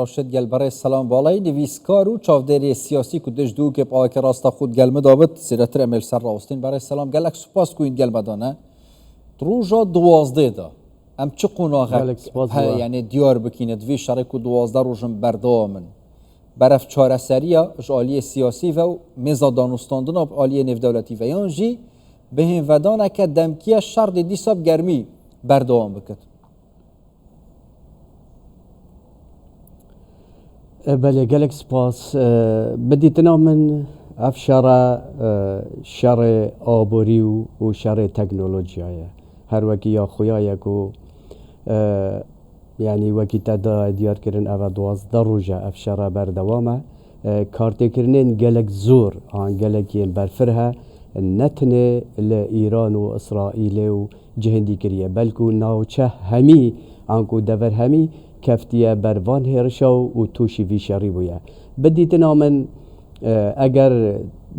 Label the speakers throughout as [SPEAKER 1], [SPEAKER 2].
[SPEAKER 1] راشد گل برای سلام بالای نویسکار و چاودێری سیاسی که دژدو که پاک راستا خود گل داوت سیرتر امل سر راستین برای سلام گلک سپاس کوین گل بدانه روزا 12 دا ام چه قناغه یعنی دیار بکینه دوی شرک و 12 روزم بردامن برف چاره سریا آلی سیاسی و مزا دانستاندن اب آلی نف دولتی و یانجی به هم ودانه که دمکیه شرد دیساب گرمی بردام بکد.
[SPEAKER 2] بله گلک سپاس بدیتنا من افشار شر آبوری و شر تکنولوژیایه هر وکی یا خویایه کو یعنی وکی تدا دیار کرن او 12 روزه افشار بردوامه کارت کرنین گلک زور آن گلکی برفرها نتنه لإيران و اسرائیل و جهندی کریه بلکو ناوچه همی آنکو دور همی کفتیه بروان هرشا و توشی وی شری بویه بدیتنا من اگر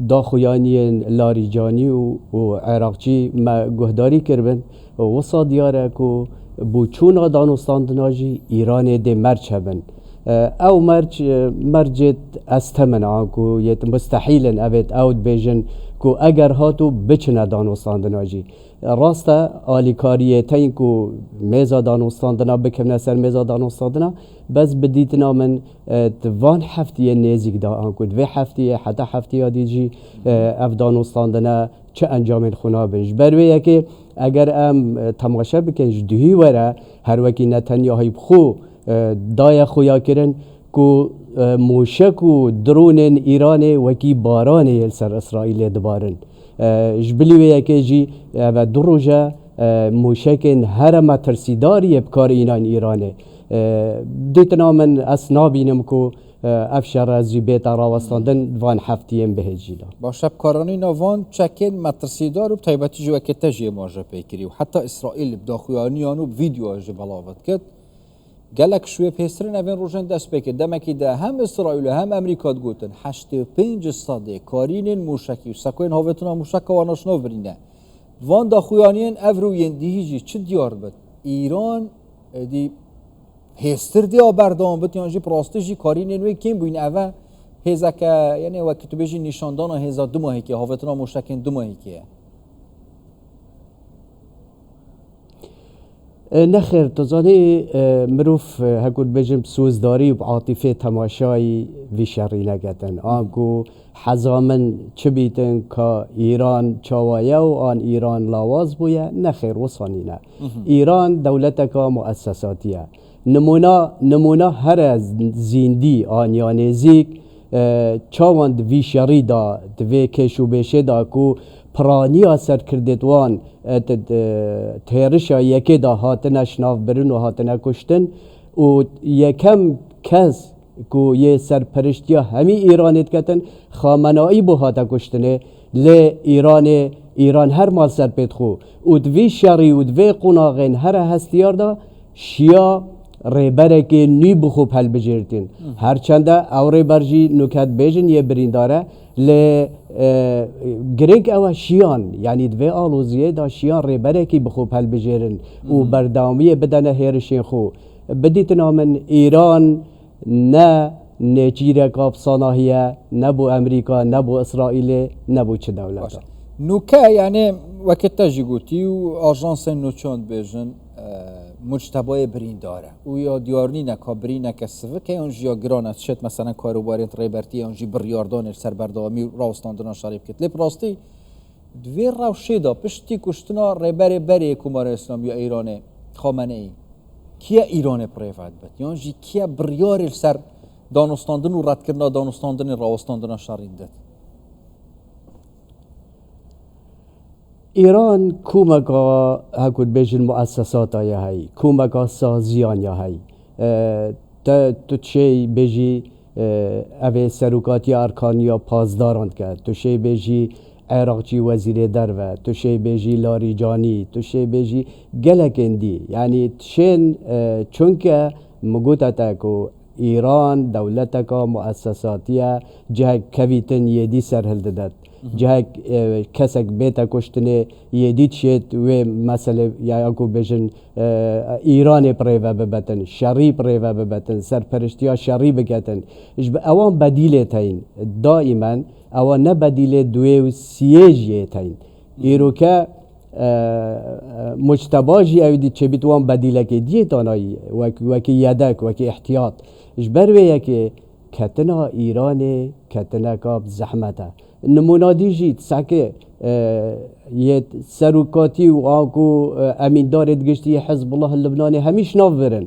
[SPEAKER 2] داخویانی لاریجانی و عراقچی ما گهداری کربن وصا دیاره که بو چونا دانستاندناجی ایران ده مرچ هبن او مرجت استمن آنکو یت مستحیلن اوید اود بیجن کو اگر هاتو بچنه دانستاندناجی راسته آلیکاریه تین کو میزا دانستاندنا بکمنه سر میزا دانستاندنا بس بدیتنا من دوان هفتیه نزیک دا آنکو دوی هفتیه حتی هفتیه دیجی اف دانستاندنا چه انجام خونا بنج برویه که اگر ام تماشا بکنج دوهی وره هر وکی نتنیاهی بخو دای خویا کرن کو موشک و درون ایران وکی باران سر اسرائیل دبارن جبلیویه که جی و دروجه موشک هر ما ترسیداری بکار اینان ایرانه دیتنا من اسنابینم کو افشار از بیت راوستاندن وان هفتیم به جیلا
[SPEAKER 1] با شب کارانی نوان چکن مترسیدار و تایبتی جو که تجی ماجرا پیکری و حتی اسرائیل بداخویانی آنو ویدیو اجی بلاوت کرد گلک شوی پیسترین اوین روشن دست بکرد دمکی ده هم اسرائیل و هم امریکا گوتن 85 صده کارین موشکی و سکوین هاوتونا موشک و ناشناف برینه وان داخویانین افروین دیجی چه دیار بد ایران دی هستر دی آبردان بد یعنی پراسته جی کارین وی کم بوین اوه هزا که یعنی وقتی تو بیجی نشاندان هزا 2 ماهی که هاوتونا موشکین 2 ماهی که
[SPEAKER 2] نخیر تزانی مروف هکود بجم سوزداری و عاطفه تماشایی وی شری نگتن آنکو حزامن چه بیتن که ایران چاوایه و آن ایران لاواز بویه نخیر وصانی نه ایران دولت که مؤسساتیه نمونه هر زیندی آن یا نزیک چاوند وی شری دا دوی کشو بشه دا کو پرانی سر کردوان تهرشا یکی دا هاتنه شناف برن و هاتنه کشتن و یکم کس که یه سرپرشتیا همی ایرانت کتن خامنایی بو هاته کشتنه ایران هر مال سر پیت خو و دوی شری و دوی قناغین هر هستیار دا شیا ریبره که نی بخو پل بجرتین هرچنده او ریبرجی نکت بیجن یه برینداره گریگ او شیان یعنی دوی آلوزیه دا شیان ریبره که بخو پل بجرن و بردامی بدنه هیرشین خو بدیتنا من ایران نه نجیره کاب صناهیه نبو امریکا نبو اسرائیل نبو چه دولت
[SPEAKER 1] نوکه یعنی وقت تجی گوتی و آژانس نوچاند بیجن مجتبای برین داره و یا دیارنی نکا برین نکسفه که اونجی یا گرانت شد مثلا کاروباریت ریبرتی اونجی بریاردان سربردامی راستاندنا شریف کت لیپ راستی دوی روشه دا پشتی کشتنا ریبر بری کمار اسلام یا ایران خامنه ای کیا ایران پریفت بد یعنی کیا بریار سر دانستاندن و رد کردن دانستاندن راستاندنا شریف داد
[SPEAKER 2] ایران کومکا هکود بیشن مؤسسات هایی کومکا سازیان هایی تو چه بیشی اوه سروکاتی ارکانیا پازدارند کرد تو چه بیشی عراقچی وزیر درو تو چه بیشی لاریجانی تو چه بیشی گلکندی یعنی چونکه مگوتا کو ایران دولت کا مؤسساتی جه کویتن یدی سرهل داد جهك كسك بيتا كشتني يديد شيت و مثلا ياكو بيجن ايراني بريفا ببتن شري بريفا ببتن سرپرشتيا شري بكتن اوان بديله تاين دائما اوان نه بديله دوي و سيجي تاين ايروكا مجتباجي او دي چه بتوان بديله كي دي تاناي وكي يدك وكي احتياط اجبروي كي كتنا ايراني كتنا كاب زحمته نمونه دیجی سعی یه سروکاتی و آنکو امین دارد گشتی حزب الله لبنانی همیش نافرن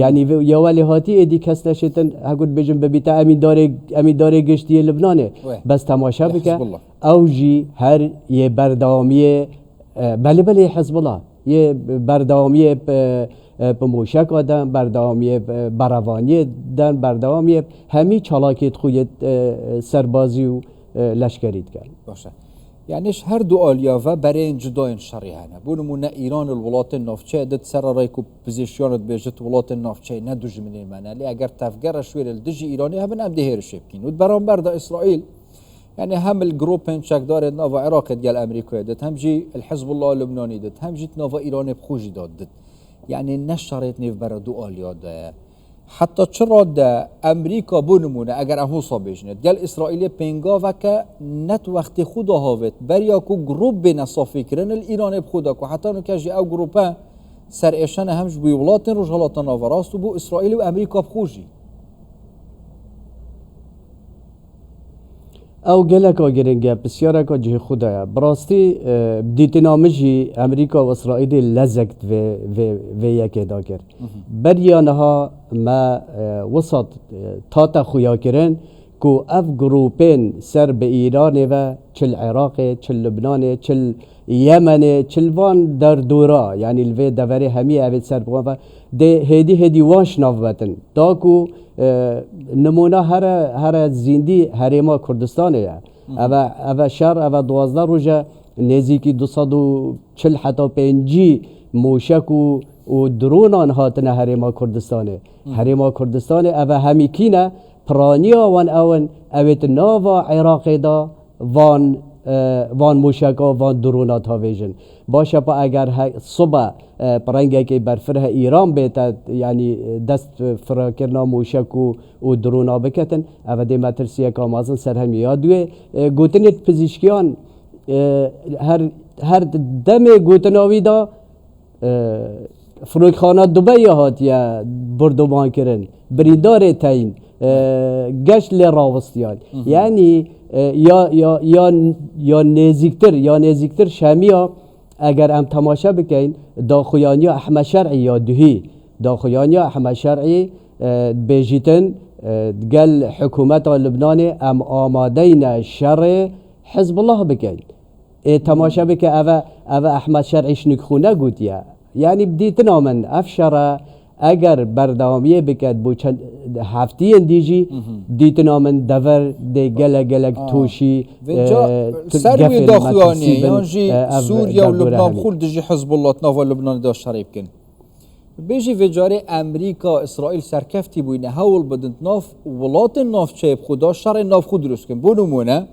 [SPEAKER 2] یعنی یا ولی هاتی ادی کس نشتن هقول بجن ببیتا امین داره گشتی لبنانی بس تماشا بکه اوجی هر یه بردامی بله حزب الله یه بردامی بموشک آدم بردامی براوانی دن بردامی همی چالاکیت خویت سربازی و لشکرید کرد
[SPEAKER 1] باشه یعنیش هر دو آلیاوه برای جداین شری هنه بونمونه ایران الولات نافچه دت سر رایکو پوزیشیونت بیجت ولات نافچه نه دوج من المنالی اگر تفگر شویر الدجی ایرانی هم هم دهیر شبکین و برانبر دا اسرائیل يعني هم الجروبين شاك دار نافا عراق ديال امريكا دت هم جي الحزب الله اللبناني دت هم جيت نافا ايران بخوجي دت يعني نشرت نيف بردو آليا ده حتى چرا ده امریکا بونمونه اگر امو صابیجنه دل اسرائیل پنگا وکه نت وقت خدا هاوت بریا کو گروپ بین صافی کرن ایران بخدا کو حتی نو کجی او گروپا سر اشن همش بو ولاتن رجالاتن ناوراست و بو اسرائیل و امریکا بخوجی
[SPEAKER 2] او گلک آگرنگه بسیاره که جه خدایا براستی دیتنامجی امریکا و اسرائیل لزکت و یکی دا کرد بریانها ما وسط تاتا خویا کرن کو اف گروپین سر به ایران و چل عراق چل لبنان چل یمن چل وان در دورا یعنی الوی دوری همی اوید سر بگوان و ده هدی واش نافوتن دا کو نمونه هر زیندی هریما کردستانه اوه شهر اوه 12 روزه نزدیکی 240 حتی 5 موشک و درونان هاتنه هریما کردستانه هریما کردستانه اوه همیکینه پرانیا وان اون اویت ناوا عراق دا وان موشکا وان درونات ها ویژن باشه پا اگر صبح پرنگه که برفره ایران بیتا یعنی دست فراکرنا موشک و درونا بکتن او دی مترسیه که آمازن سر هم یادوه گوتنیت پزیشکیان هر دم گوتناوی دا فروکخانه دوبه هات یا بردوبان کرن بریدار تاین گشت لی راوستیان یعنی یا نزیکتر شامیا اگر ام تماشا بکن داخویانی احمد شرعی یا دهی داخویانی احمد شرعی بیجیتن قال حکومت لبنان ام آمادین شر حزب الله بکن تماشا بکن اوه احمد شرعی شنکخونه گوتیا یعنی بدیتنا من افشره اگر بردامیه بکد بو چند هفتی دیجی دیتنا من دور دی گلک توشی
[SPEAKER 1] سروی داخلانی یعنی سوریا و لبنان خول دیجی حزب الله تناول لبنان دا شریب کن بیجی وجاره امریکا اسرائیل سرکفتی بوینه هول بدند ناف ولات ناف چیب خدا شر ناف خود درست کن بونمونه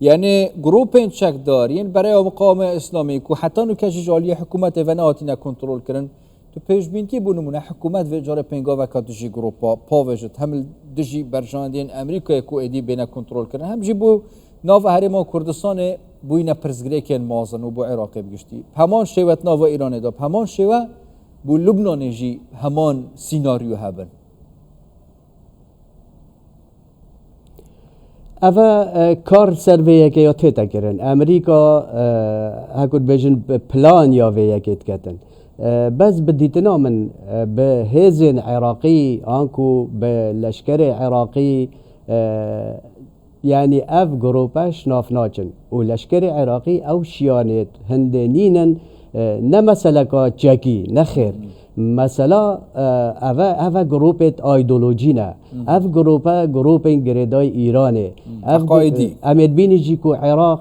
[SPEAKER 1] یعنی گروپین چک دارین برای مقام اسلامی که حتی نو کجی جالی حکومت و نهاتینه کنترل کرن تو پیش بین کی بونمونه حکومت و جاره پنگا و کاتجی گروپا پاوجت همل دجی برجاندین امریکا کو ادی بین کنترل کردن هم جی بو ناو هریما کردستان بوینه پرزگری کن مازن و بو عراق بگشتی همان شوت ناو ایران دا همان شوه بو لبنان جی همان سیناریو هبن
[SPEAKER 2] اوه کار سر ویه که یا تیتا کرن امریکا هکود بیجن پلان یا ویه که تکتن بس بديتنا من بهزن عراقي انكو بلشكر عراقي يعني اف جروباش نافناچن ولشكر عراقي او شيانت هندنينن نمسلكا جاكي نخير مثلا اوا جروبت ايديولوجينا اف جروبين جريداي ايراني
[SPEAKER 1] عقائدي
[SPEAKER 2] امد بيني جيكو عراق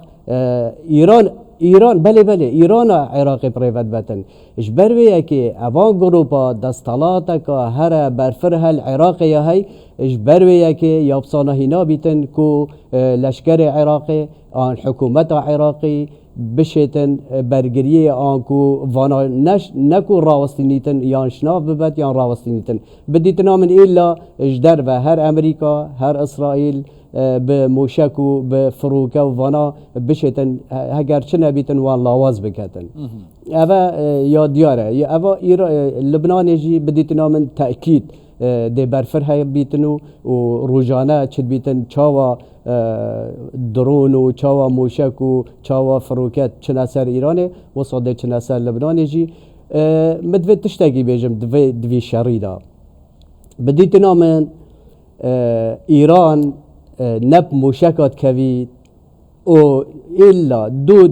[SPEAKER 2] ايران ایران بله ایران عراق پریوت بتن اش برویه که اوان گروپا دستالات که هر برفره العراق یا هی اش برویه که یابسانه هینا بیتن کو لشکر عراقی آن حکومت عراقی بشتن برگریه آن کو وانا نکو راوستینیتن یا شناف ببت یا راوستینیتن بدیتنا من ایلا اجدر و هر امریکا هر اسرائیل به موشک و به فروکه و وانا بشتن اگر چه نبیتن وان لاواز بکتن اوه یا دیاره اوه لبنان جی بدیتنا من تأکید ده برفرها بیتنو و روزانه چد بیتن چاوا درون و چاوا موشک و چاوا فروکت چناسر ایرانه و صده چناسر لبنان جی مدوی تشتاقی بیجم دوی شری دا بدیتنا من ایران نب موشکات کوید و ایلا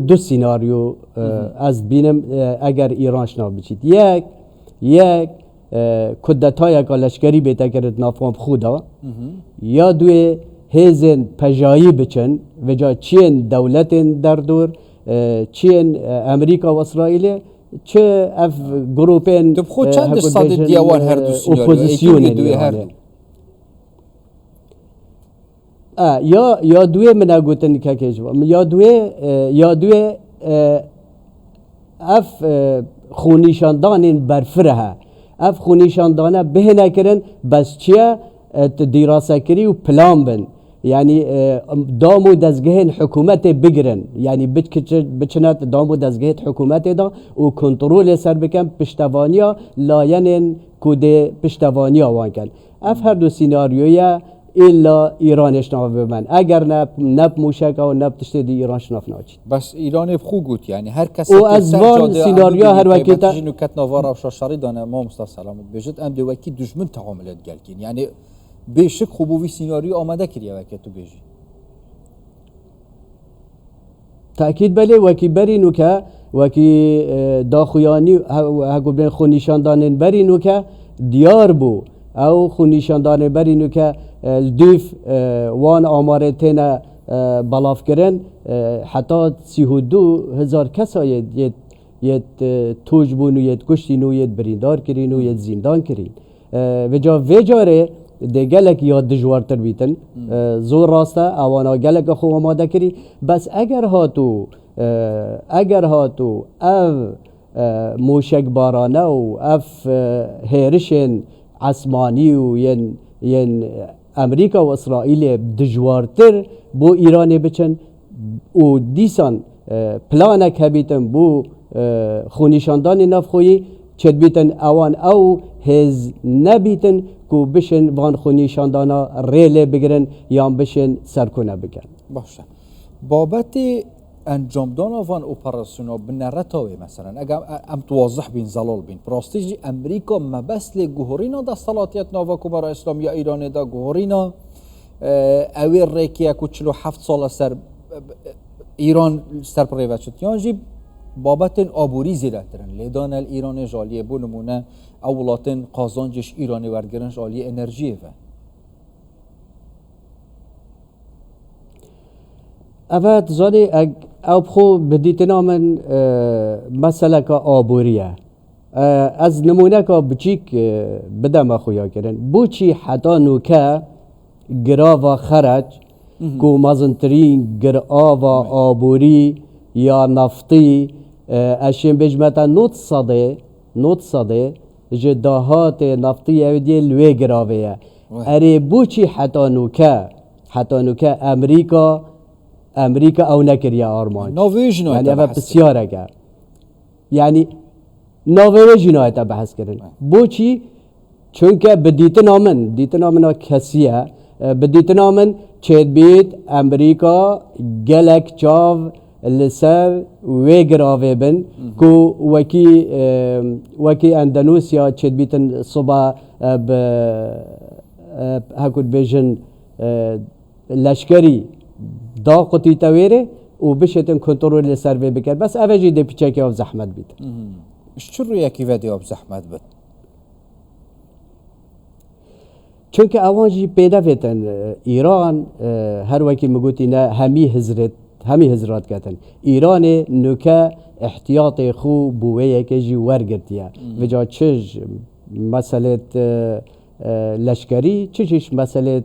[SPEAKER 2] دو سیناریو از بینم اگر ایران شناف بچید یک کدتای که لشکری بیتا کرد نافام خودا یا دوی هزن پجایی بچن و جا چین دولت در دور چین امریکا و اسرائیل چه اف گروپین
[SPEAKER 1] تو خود چند صد دیوان هر دو سیناریو
[SPEAKER 2] یا دوی من گوتن که یا دوی اف خونیشاندان برفره اف خونیشاندانه به نکرن بس چیه دراسه کری و پلان بن یعنی دامو دزگهن حکومت بگیرن یعنی بچنات دامو دزگهت حکومت دا و کنترول سر بکن پشتوانیا لاینن کود پشتوانیا وانکن اف هر دو سیناریویا ایلا ایران شناف بمن اگر نب موشک و نب تشتی دی ایران شناف ناچید
[SPEAKER 1] بس ایران بخو گوت یعنی هر کسی
[SPEAKER 2] و از وان سیناریا هر وقتی
[SPEAKER 1] تا نکات نوارا و شاشاری دانه ما مصطفی سلامت بجد ام دو وکی دشمن تعاملات گلکین یعنی بیشک خوبوی سیناریو آماده کریه وکی تو بیجی
[SPEAKER 2] تأکید بله وکی بری نوکه وکی داخویانی هگو بین خونیشان دانن بری نوکه دیار بو او خونیشاندان بری نوکه دیف وان آماره تینا بلاف کرن حتی 32,000 کسا یت توج بون و یت کشتین و یت بریندار کرین و یت زندان کرین و جاره ده گلک یاد دجوارتر بیتن زور راسته اوانا گلک خو آماده کری بس اگر هاتو او موشک بارانه و اف هیرشن عثمانی و ین امریکا و اسرائیل دجوارتر بو ایران بچن و دیسان پلانک هبیتن بو خونیشاندان نفخویی چد بیتن اوان او هز نبیتن کو بشن وان خونیشاندانا ریله بگیرن یا بشن سرکونه بگن
[SPEAKER 1] باشه بابت انجام دان وان اپراسیونا بنرتاوی مثلا اگر ام توضح بین زلال بین پراستیجی امریکا مبس لگوهرینا دا صلاتیت ناوا کبرا اسلام یا ایران دا گوهرینا اوی ریکیا کو 47 سال سر ایران سر پریوت شد یعنی بابت آبوری زیرترن لیدان ایران جالیه بو نمونه اولاتن قازانجش ایرانی ورگرن جالیه انرژیه و
[SPEAKER 2] اوت زادی او بخو بدیتنا من مسئله که آبوریه از نمونه که بچیک بدم خویا کردن بوچی حتی نوکه گراوا خرج کو مازنترین گراوا آبوری یا نفتی اشیم بجمتا نوت صده جداهات نفتی اویدی لوی گراویه اری بوچی حتی نوکه امریکا او نکریه آرمان
[SPEAKER 1] نوویژن
[SPEAKER 2] یعنی اوه بسیاره که یعنی نوویژن ها بحث کردن بوچی چونکه بدیتنا من کسیه بدیتنا من چید بیت امریکا گلک چاو لسر وی گراوه بن کو وکی اندونوسیا چید بیتن صبح هکود بیجن لشکری دا قطی تویره و بشتن کنترل سر وی بکر بس اوجی ده پیچه که آف زحمت بید
[SPEAKER 1] چرا یکی ودی آف زحمت بید؟
[SPEAKER 2] چونکه اوانجی پیدا ویتن ایران هر وکی مگوتی نه همی همی هزرات کتن ایران نوکه احتیاط خو بویه که جی ورگرتیه و جا چج مسئله لشکری چیش مسئله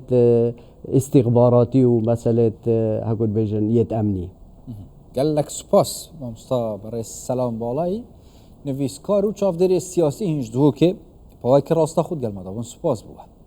[SPEAKER 2] استخباراتی و مسئله هکول بیجن یت امنی
[SPEAKER 1] قال لك سپاس مامستا برای سلام بالایی نویسکار و چافداری سیاسی هنج دو که پاوای که راستا خود گل مدابون سپاس بود